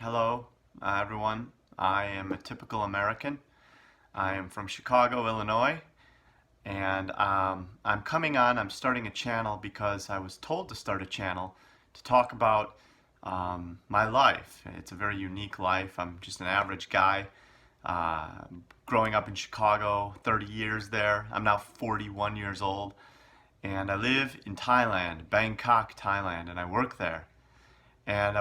Hello, everyone. I am a typical American. I am from Chicago, Illinois, and I'm starting a channel because I was told to start a channel to talk about my life. It's a very unique life. I'm just an average guy uh, growing up in Chicago, 30 years there. I'm now 41 years old, and I live in Thailand, Bangkok, Thailand, and I work there. And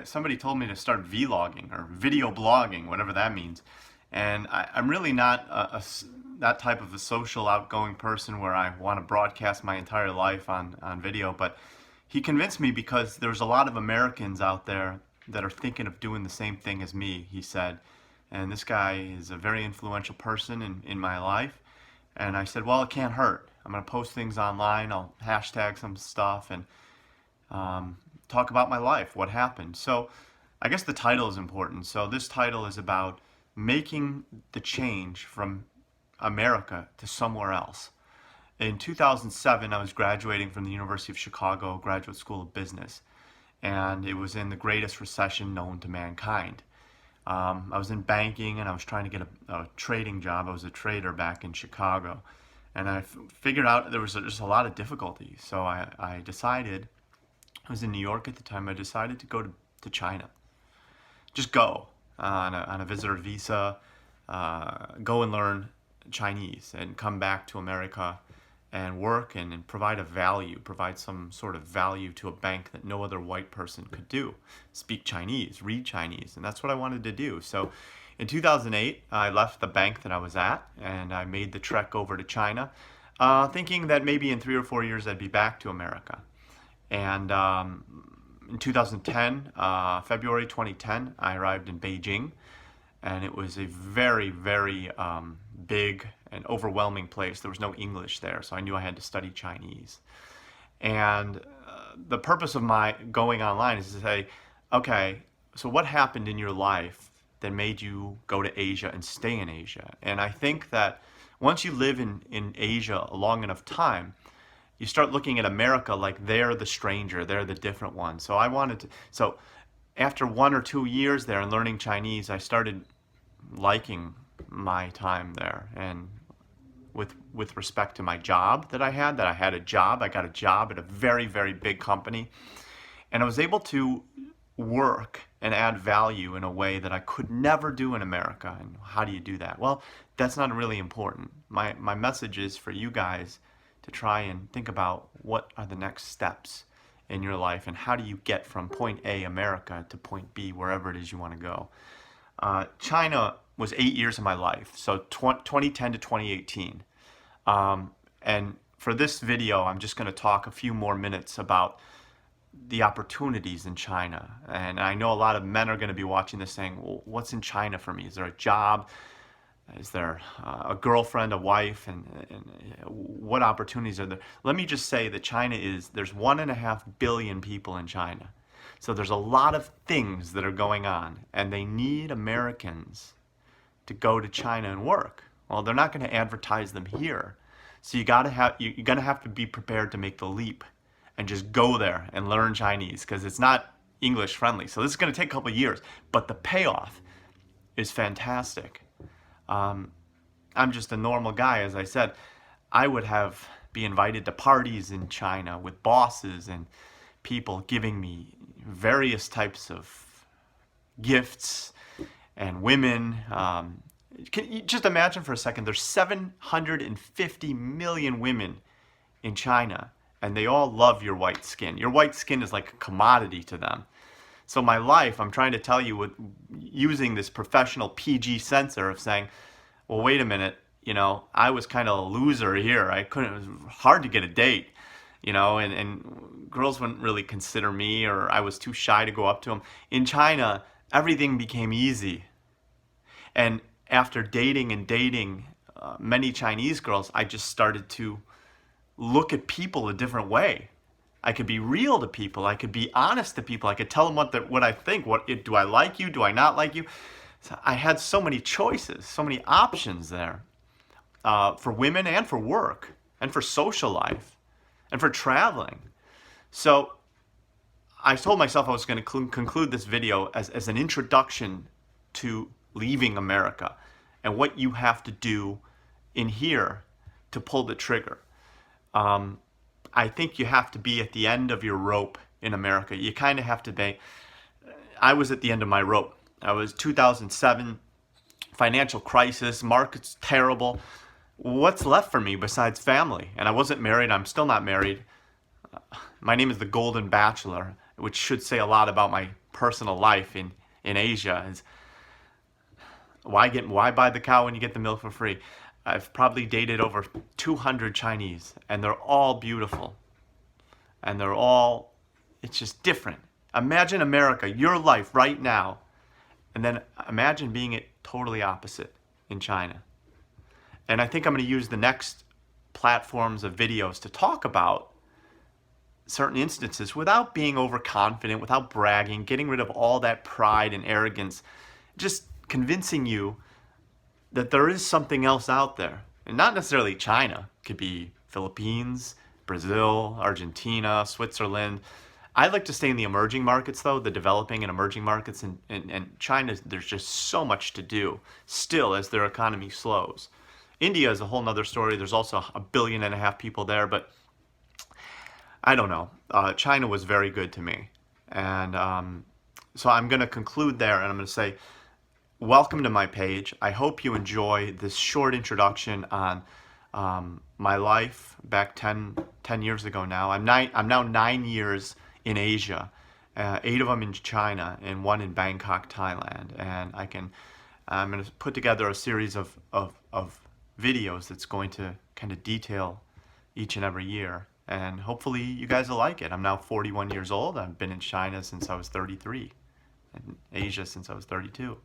somebody told me to start vlogging or video blogging, whatever that means. And I'm really not that type of a social outgoing person where I want to broadcast my entire life on video. But he convinced me because there's a lot of Americans out there that are thinking of doing the same thing as me, he said. And this guy is a very influential person in my life. And I said, well, it can't hurt. I'm going to post things online. I'll hashtag some stuff and talk about my life, what happened. So I guess the title is important. So this title is about making the change from America to somewhere else. In 2007, I was graduating from the University of Chicago Graduate School of Business, and it was in the greatest recession known to mankind. I was in banking and I was trying to get a trading job. I was a trader back in Chicago, and I figured out there was just a lot of difficulty. So I decided, I was in New York at the time, I decided to go to China. Just go on a visitor visa, go and learn Chinese and come back to America and work and provide some sort of value to a bank that no other white person could do. Speak Chinese, read Chinese, and that's what I wanted to do. So in 2008, I left the bank that I was at and I made the trek over to China, thinking that maybe in 3 or 4 years I'd be back to America. And in 2010, February 2010, I arrived in Beijing, and it was a very, very big and overwhelming place. There was no English there, so I knew I had to study Chinese. And the purpose of my going online is to say, okay, so what happened in your life that made you go to Asia and stay in Asia? And I think that once you live in Asia a long enough time, you start looking at America like they're the stranger, they're the different one. So after 1 or 2 years there and learning Chinese, I started liking my time there. And with respect to my job that I had a job. I got a job at a very, very big company. And I was able to work and add value in a way that I could never do in America. And how do you do that? Well, that's not really important. My message is for you guys to try and think about what are the next steps in your life and how do you get from point A, America, to point B, wherever it is you want to go. China was 8 years of my life, so 2010 to 2018. And for this video, I'm just going to talk a few more minutes about the opportunities in China. And I know a lot of men are going to be watching this saying, well, what's in China for me? Is there a job? Is there a girlfriend, a wife, and what opportunities are there? Let me just say that there's 1.5 billion people in China. So there's a lot of things that are going on, and they need Americans to go to China and work. Well, they're not going to advertise them here. So you're going to have to be prepared to make the leap and just go there and learn Chinese, because it's not English friendly. So this is going to take a couple of years, but the payoff is fantastic. I'm just a normal guy, as I said. I would be invited to parties in China with bosses and people giving me various types of gifts and women. Can you just imagine for a second, there's 750 million women in China, and they all love your white skin. Your white skin is like a commodity to them. So my life, I'm trying to tell you, with using this professional PG censor of saying, well, wait a minute, I was kind of a loser here. It was hard to get a date, and girls wouldn't really consider me, or I was too shy to go up to them. In China, everything became easy. And after dating many Chinese girls, I just started to look at people a different way. I could be real to people. I could be honest to people. I could tell them what I think. Do I like you? Do I not like you? So I had so many choices, so many options there, for women and for work and for social life and for traveling. So I told myself I was going to conclude this video as an introduction to leaving America and what you have to do in here to pull the trigger. I think you have to be at the end of your rope in America. You kind of have to be. I was at the end of my rope. I was 2007, financial crisis, market's terrible. What's left for me besides family? And I wasn't married. I'm still not married. My name is the Golden Bachelor, which should say a lot about my personal life in Asia. Is why buy the cow when you get the milk for free? I've probably dated over 200 Chinese, and they're all beautiful. And it's just different. Imagine America, your life right now, and then imagine being it totally opposite in China. And I think I'm going to use the next platforms of videos to talk about certain instances without being overconfident, without bragging, getting rid of all that pride and arrogance, just convincing you that there is something else out there. And not necessarily China. It could be Philippines, Brazil, Argentina, Switzerland. I like to stay in the emerging markets, though, the developing and emerging markets. And China, there's just so much to do still as their economy slows. India is a whole nother story. There's also 1.5 billion people there, but I don't know. China was very good to me. And so I'm going to conclude there, and I'm going to say, welcome to my page. I hope you enjoy this short introduction on my life back 10 years ago now. I'm now 9 years in Asia, 8 of them in China, and 1 in Bangkok, Thailand. And I'm going to put together a series of videos that's going to kind of detail each and every year. And hopefully you guys will like it. I'm now 41 years old. I've been in China since I was 33, and Asia since I was 32.